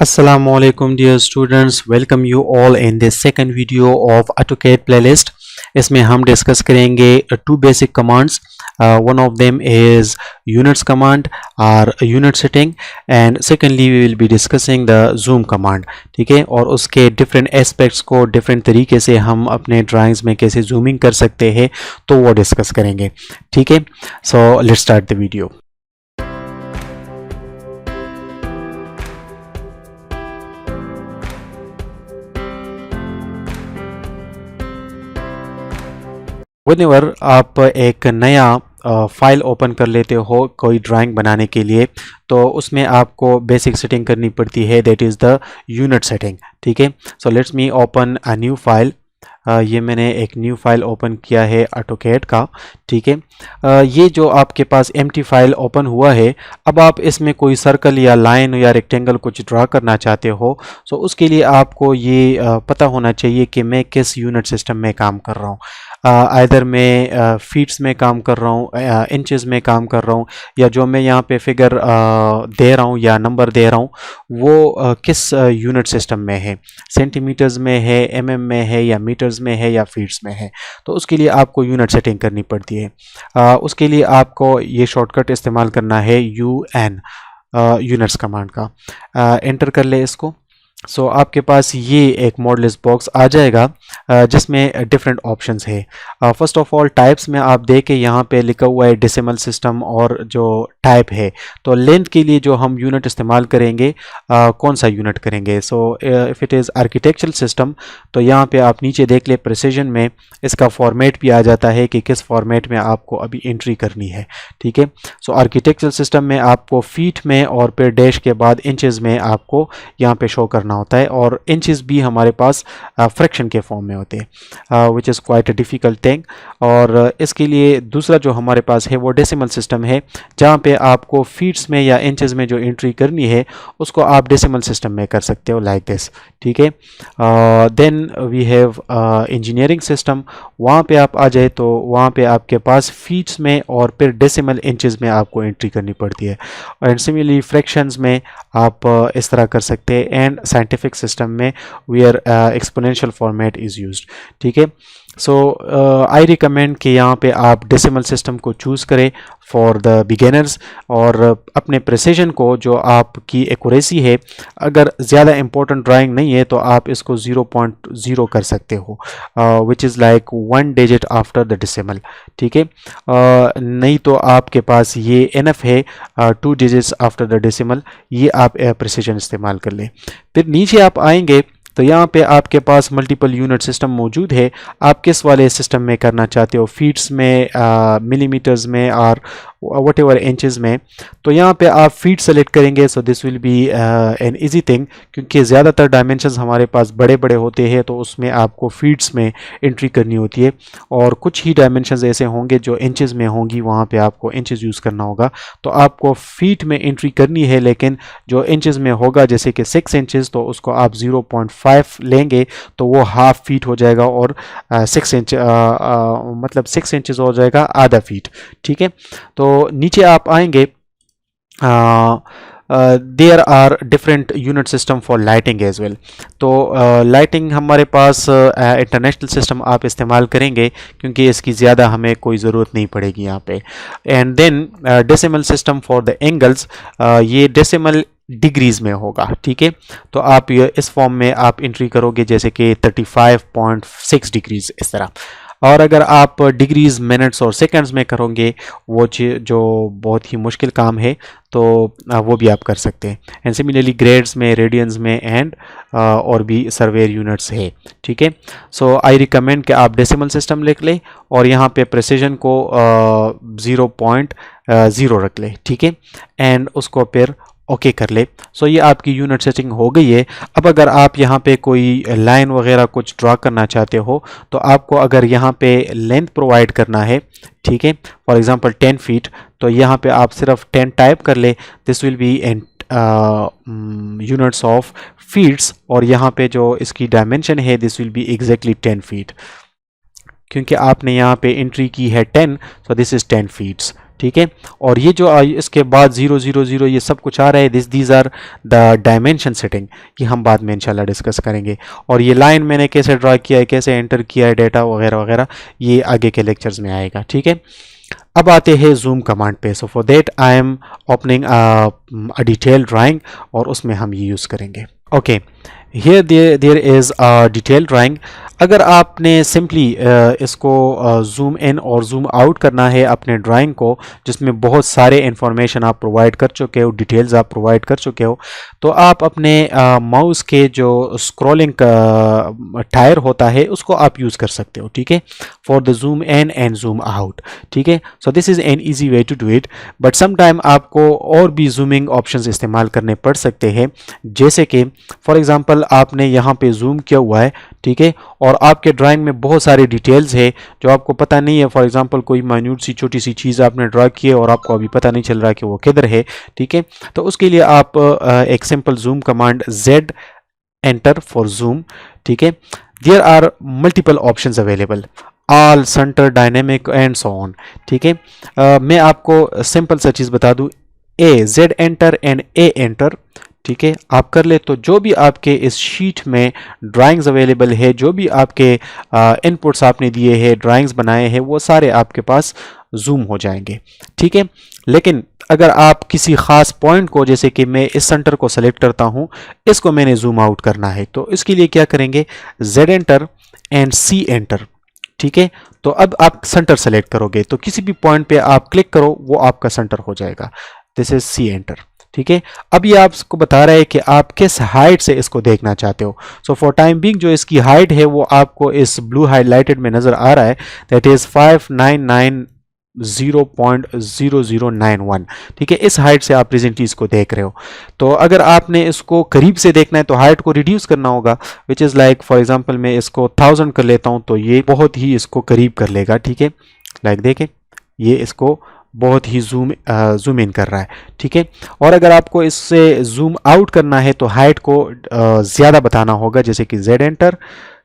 Assalamualaikum dear students, welcome you all in this second video of AutoCAD playlist. इसमें हम discuss करेंगे two basic commands. One of them is units command or unit setting, and secondly we will be discussing the zoom command. ठीक है, और उसके different aspects को different तरीके से हम अपने drawings में कैसे zooming कर सकते हैं तो वो डिस्कस करेंगे. ठीक है, so let's start the video. Whenever आप एक नया फाइल ओपन कर लेते हो कोई ड्राइंग बनाने के लिए, तो उसमें आपको बेसिक सेटिंग करनी पड़ती है, that is the unit setting. ठीक है, so let's me open a new file. ये मैंने एक न्यू फाइल ओपन किया है AutoCAD का. ठीक है, ये जो आपके पास एम्प्टी फाइल ओपन हुआ है, अब आप इसमें कोई सर्कल या लाइन या रेक्टेंगल कुछ ड्रा करना चाहते हो, सो उसके लिए आपको ये पता होना चाहिए कि मैं किस यूनिट सिस्टम में काम कर रहा हूँ. आइदर मैं फीट्स में काम कर रहा हूँ, इंचेस में काम कर रहा हूँ, या जो मैं यहाँ पे फिगर दे रहा हूँ या नंबर दे रहा हूँ वो किस यूनिट सिस्टम में है, सेंटीमीटर्स में है, mm में है, या मीटर्स में है, या फीट्स में है. तो उसके लिए आपको यूनिट सेटिंग करनी पड़ती है. उसके लिए आपको ये शॉर्टकट इस्तेमाल करना है UN यूनिट्स कमांड का. एंटर कर ले इसको. सो आपके पास ये एक मॉडलिस्ट बॉक्स आ जाएगा जिसमें डिफरेंट ऑप्शंस है. फर्स्ट ऑफ ऑल टाइप्स में आप देखें, यहाँ पे लिखा हुआ है डेसिमल सिस्टम और जो टाइप है. तो लेंथ के लिए जो हम यूनिट इस्तेमाल करेंगे, कौन सा यूनिट करेंगे. So if it is architectural system, तो यहाँ पे आप नीचे देख ले प्रिसीजन में इसका फॉर्मेट भी आ जाता है कि किस फॉर्मेट में आपको अभी एंट्री करनी है. ठीक है, सो आर्किटेक्चरल सिस्टम में आपको फीट में और फिर डैश के बाद इंचेस में आपको यहाँ पे शो करना होता है, और इंचेस भी हमारे पास फ्रैक्शन के फॉर्म में होते हैं, which is quite a difficult thing. और इसके लिए दूसरा जो हमारे पास है वो डेसिमल सिस्टम है, जहाँ पे आपको फीट्स में या इंचेस में जो एंट्री करनी है उसको आप डेसिमल सिस्टम में कर सकते हो, लाइक दिस. ठीक है, then we have engineering system. वहाँ पे आप आ जाए तो वहाँ पे आपके पास फीट्स में और फिर डेसिमल इंचेस में आपको एंट्री करनी पड़ती है. एंड सिमिलरली फ्रैक्शंस में आप इस तरह कर सकते हैं. एंड साइंटिफिक सिस्टम में where exponential format is used. ठीक है, सो आई रिकमेंड कि यहाँ पे आप डेसिमल सिस्टम को चूज़ करें फॉर द बिगिनर्स, और अपने प्रिसीजन को, जो आपकी एक्यूरेसी है, अगर ज़्यादा इंपॉर्टेंट ड्राइंग नहीं है तो आप इसको 0.0 कर सकते हो, which is like 1 digit after the decimal. ठीक है, नहीं तो आपके पास ये एनफ है 2 डिजिट्स आफ्टर द डेसिमल, ये आप प्रिसीजन इस्तेमाल कर लें. फिर नीचे आप आएंगे तो यहाँ पे आपके पास मल्टीपल यूनिट सिस्टम मौजूद है. आप किस वाले सिस्टम में करना चाहते हो, फीट्स में, मिलीमीटर्स में, और वट एवर इंचज़ में. तो यहाँ पे आप फीट सेलेक्ट करेंगे. So this will be an easy thing, क्योंकि ज़्यादातर डायमेंशंस हमारे पास बड़े बड़े होते हैं, तो उसमें आपको फीट्स में एंट्री करनी होती है. और कुछ ही डायमेंशंस ऐसे होंगे जो इंचज़ में होंगी, वहाँ पे आपको इंचज़ यूज़ करना होगा. तो आपको फीट में एंट्री करनी है, लेकिन जो इंचज़ में होगा, जैसे कि 6 इंचज़, तो उसको आप 0.5 लेंगे तो वो हाफ फीट हो जाएगा, और 6 इंच मतलब 6 इंचज़ हो जाएगा आधा फीट. ठीक है, तो नीचे आप आएंगे. There are different unit system for lighting as well. तो लाइटिंग हमारे पास इंटरनेशनल सिस्टम आप इस्तेमाल करेंगे, क्योंकि इसकी ज़्यादा हमें कोई ज़रूरत नहीं पड़ेगी यहाँ पे. And then decimal system for the angles, ये डेसिमल डिग्रीज में होगा. ठीक है, तो आप ये इस फॉर्म में आप एंट्री करोगे, जैसे कि 35.6 डिग्रीज, इस तरह. और अगर आप डिग्रीज मिनट्स और सेकंड्स में करोगे, वो जो बहुत ही मुश्किल काम है, तो वो भी आप कर सकते हैं. एंड सिमिलरली ग्रेड्स में, रेडियंस में, एंड और भी सर्वेयर यूनिट्स है. ठीक है, सो आई रिकमेंड कि आप डेसिमल सिस्टम लिख लें, और यहाँ पे प्रिसीजन को 0.0 रख लें. ठीक है, एंड उसको फिर ओके कर ले. सो ये आपकी यूनिट सेटिंग हो गई है. अब अगर आप यहाँ पे कोई लाइन वगैरह कुछ ड्रा करना चाहते हो, तो आपको अगर यहाँ पे लेंथ प्रोवाइड करना है, ठीक है, फॉर एग्जांपल 10 फीट, तो यहाँ पे आप सिर्फ 10 टाइप कर ले. This will be in units of feets, और यहाँ पे जो इसकी डायमेंशन है, this will be exactly 10 feet, क्योंकि आपने यहाँ पे एंट्री की है 10, सो दिस इज़ 10 फीट्स. ठीक है। और ये जो इसके बाद 000 ये सब कुछ आ रहा है, these are the dimension setting, ये हम बाद में इंशाल्लाह डिस्कस करेंगे। और ये लाइन मैंने कैसे ड्रा किया है, कैसे एंटर किया है डेटा वगैरह वगैरह, ये आगे के लेक्चर्स में आएगा, ठीक है। अब आते हैं जूम कमांड पे। So for that I am opening a detail drawing, और उसमें हम ये यूज़ करेंगे। Okay, here there is a detailed drawing। अगर आपने सिंपली इसको जूम इन और जूम आउट करना है अपने ड्राइंग को, जिसमें बहुत सारे इंफॉर्मेशन आप प्रोवाइड कर चुके हो, डिटेल्स आप प्रोवाइड कर चुके हो, तो आप अपने माउस के जो स्क्रॉलिंग टायर होता है उसको आप यूज़ कर सकते हो, ठीक है, for the zoom in and zoom out, ठीक है। So this is an easy way to do it, but sometime आपको और भी जूमिंग ऑप्शंस इस्तेमाल करने पड़ सकते हैं, जैसे कि फॉर एग्जांपल आपने यहाँ पे जूम किया हुआ है, ठीक है, और आपके ड्राइंग में बहुत सारे डिटेल्स है जो आपको पता नहीं है। फॉर एग्जांपल कोई माइन्यूट सी छोटी सी चीज़ आपने ड्रा की है और आपको अभी पता नहीं चल रहा कि वो किधर है, ठीक है। तो उसके लिए आप एक simple zoom command Z enter for zoom, ठीक है। There are multiple options available, all, center, dynamic and so on, ठीक है। मैं आपको सिंपल सा चीज़ बता दूँ, Z enter and A enter, ठीक है, आप कर ले तो जो भी आपके इस शीट में ड्राइंग्स अवेलेबल है, जो भी आपके इनपुट्स आपने दिए हैं, ड्राइंग्स बनाए हैं, वो सारे आपके पास जूम हो जाएंगे, ठीक है। लेकिन अगर आप किसी खास पॉइंट को, जैसे कि मैं इस सेंटर को सेलेक्ट करता हूं, इसको मैंने जूम आउट करना है, तो इसके लिए क्या करेंगे, Z enter and C enter, ठीक है। तो अब आप सेंटर सेलेक्ट करोगे तो किसी भी पॉइंट पे आप क्लिक करो, वो आपका सेंटर हो जाएगा। दिस इज C एंटर, ठीक है। अब ये आपको बता रहा है कि आप किस हाइट से इसको देखना चाहते हो। सो फॉर टाइम बिंग जो इसकी हाइट है वो आपको इस ब्लू हाईलाइटेड में नजर आ रहा है, दैट इज 599.0091, ठीक है। इस हाइट से आप प्रेजेंटली इसको देख रहे हो। तो अगर आपने इसको करीब से देखना है तो हाइट को रिड्यूस करना होगा, which is like for example मैं इसको 1000 कर लेता हूँ, तो ये बहुत ही इसको करीब कर लेगा, ठीक है। लाइक देखें, ये इसको बहुत ही जूम इन कर रहा है, ठीक है। और अगर आपको इससे जूम आउट करना है तो हाइट को ज़्यादा बताना होगा, जैसे कि Z enter,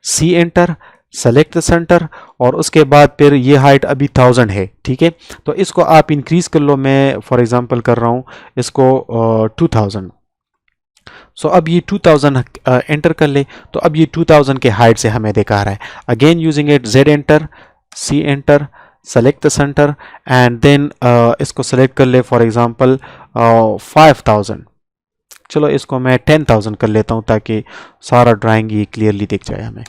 C enter, select the centre, और उसके बाद फिर ये हाइट अभी 1000 है, ठीक है। तो इसको आप इंक्रीज कर लो, मैं फॉर एग्जांपल कर रहा हूँ इसको 2000। सो अब ये 2000 एंटर कर ले, तो अब ये 2000 के हाइट से हमें दिखा रहा है। Again using it, Z enter, C enter, select the center, and then इसको सेलेक्ट कर ले फॉर एग्जांपल 5000। चलो इसको मैं 10,000 कर लेता हूँ ताकि सारा ड्राइंग ये क्लियरली दिख जाए हमें,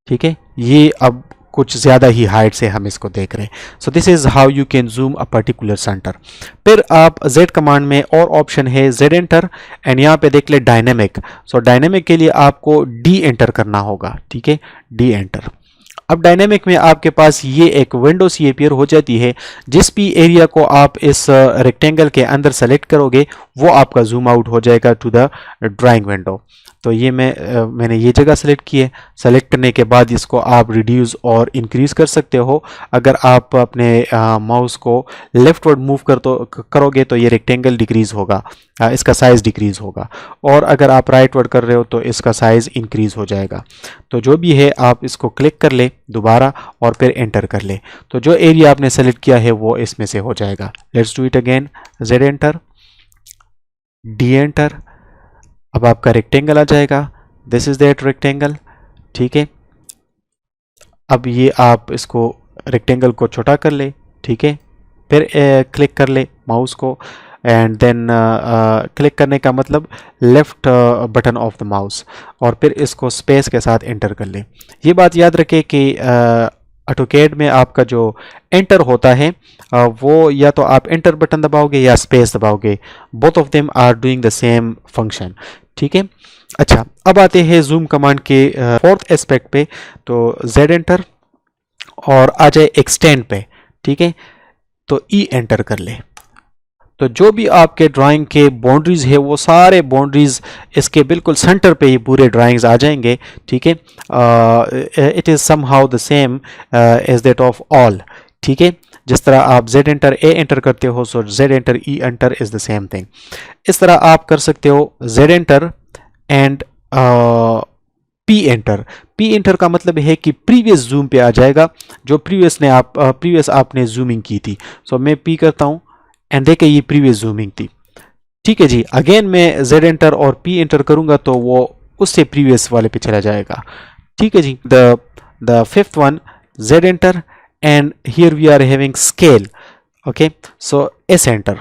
ठीक है। ये अब कुछ ज़्यादा ही हाइट से हम इसको देख रहे हैं। सो this is how you can zoom a particular centre. फिर आप Z कमांड में और ऑप्शन है, Z एंटर, एंड यहाँ पे देख ले डायनेमिक। सो डायनेमिक के लिए आपको D एंटर करना होगा, ठीक है, D एंटर। अब डायनेमिक में आपके पास ये एक विंडो सी अपीयर हो जाती है, जिस भी एरिया को आप इस रेक्टेंगल के अंदर सेलेक्ट करोगे वो आपका जूम आउट हो जाएगा टू द ड्राइंग विंडो। तो ये मैंने ये जगह सेलेक्ट की है। सेलेक्ट करने के बाद इसको आप रिड्यूस और इंक्रीज कर सकते हो। अगर आप अपने माउस को लेफ्टवर्ड मूव करोगे तो ये रेक्टेंगल डिक्रीज होगा, इसका साइज़ डिक्रीज होगा, और अगर आप राइटवर्ड कर रहे हो तो इसका साइज़ इंक्रीज हो जाएगा। तो जो भी है आप इसको क्लिक कर ले दोबारा और फिर एंटर कर ले, तो जो एरिया आपने सेलेक्ट किया है वो इसमें से हो जाएगा। Let's do it again, Z enter, D enter, अब आपका रेक्टेंगल आ जाएगा। दिस इज दैट रेक्टेंगल, ठीक है। अब ये आप इसको रेक्टेंगल को छोटा कर ले, ठीक है, फिर क्लिक कर ले माउस को, एंड देन क्लिक करने का मतलब left button of the mouse, और फिर इसको स्पेस के साथ एंटर कर ले। ये बात याद रखें कि ऑटोकैड में आपका जो एंटर होता है वो या तो आप एंटर बटन दबाओगे या स्पेस दबाओगे, both of them are doing the same function, ठीक है। अच्छा, अब आते हैं जूम कमांड के फोर्थ एस्पेक्ट पे। तो Z एंटर और आ जाए एक्सटेंड पे, ठीक है, तो E एंटर कर ले। तो जो भी आपके ड्राइंग के बाउंड्रीज है वो सारे बाउंड्रीज इसके बिल्कुल सेंटर पे ही पूरे ड्राइंग्स आ जाएंगे, ठीक है। It is somehow the same as that of all, ठीक है। जिस तरह आप Z एंटर A एंटर करते हो, सो Z enter E enter is the same thing. इस तरह आप कर सकते हो Z enter and P enter. P inter का मतलब है कि प्रीवियस जूम पे आ जाएगा, जो प्रीवियस आपने जूमिंग की थी। सो मैं पी करता हूँ एंड देखिए ये प्रीवियस जूमिंग थी, ठीक है जी। अगेन मैं जेड एंटर और पी एंटर करूंगा तो वो उससे प्रीवियस वाले पे चला जाएगा, ठीक है जी। The fifth one, Z enter and here we are having scale, okay. So S enter,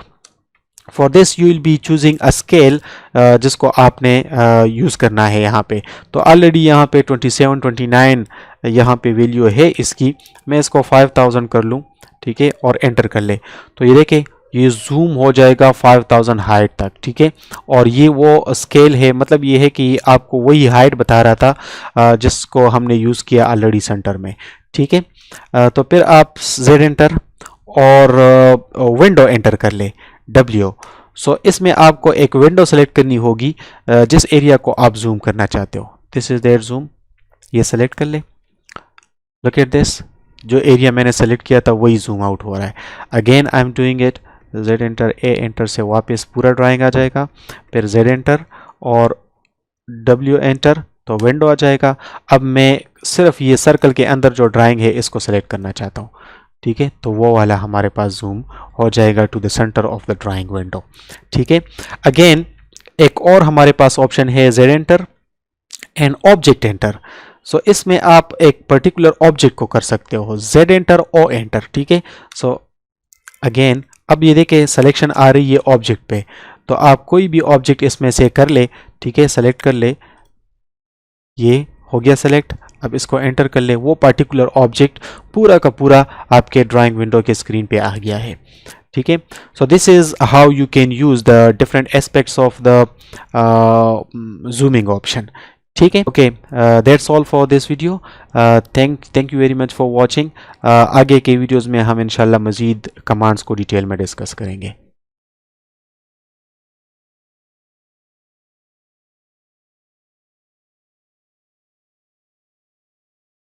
for this you will be choosing a scale जिसको आपने यूज़ करना है यहाँ पे। तो ऑलरेडी यहाँ पे 27 29 यहाँ पे वैल्यू है इसकी, मैं इसको 5000 कर लूँ, ठीक है, और एंटर कर ले। तो ये देखें ये जूम हो जाएगा 5000 हाइट तक, ठीक है। और ये वो स्केल है, मतलब ये है कि आपको वही हाइट बता रहा था जिसको हमने यूज़ किया ऑलरेडी सेंटर में, ठीक है। तो फिर आप जेड एंटर और विंडो एंटर कर ले, W। सो इसमें आपको एक विंडो सेलेक्ट करनी होगी जिस एरिया को आप जूम करना चाहते हो। दिस इज देयर जूम, ये सेलेक्ट कर ले। लुक एट दिस, जो एरिया मैंने सेलेक्ट किया था वही जूम आउट हो रहा है। Again I am doing it, Z enter, A enter से वापस पूरा ड्राइंग आ जाएगा, फिर जेड एंटर और W एंटर तो विंडो आ जाएगा। अब मैं सिर्फ ये सर्कल के अंदर जो ड्राइंग है इसको सेलेक्ट करना चाहता हूँ, ठीक है। तो वो वाला हमारे पास जूम हो जाएगा to the centre of the drawing window, ठीक है। अगेन एक और हमारे पास ऑप्शन है Z enter and object enter. So इसमें आप एक पर्टिकुलर ऑब्जेक्ट को कर सकते हो, जेड एंटर ओ एंटर, ठीक है। सो अगेन अब ये देखिए सिलेक्शन आ रही है ऑब्जेक्ट पे, तो आप कोई भी ऑब्जेक्ट इसमें से कर ले, ठीक है, सेलेक्ट कर ले, ये हो गया सेलेक्ट। अब इसको एंटर कर ले, वो पर्टिकुलर ऑब्जेक्ट पूरा का पूरा आपके ड्राइंग विंडो के स्क्रीन पे आ गया है, ठीक है। So this is how you can use the different aspects of the zooming option, ठीक है। Okay, that's all for this video. Thank you very much for watching. आगे के वीडियोज़ में हम इंशाल्लाह मज़ीद कमांड्स को डिटेल में डिस्कस करेंगे।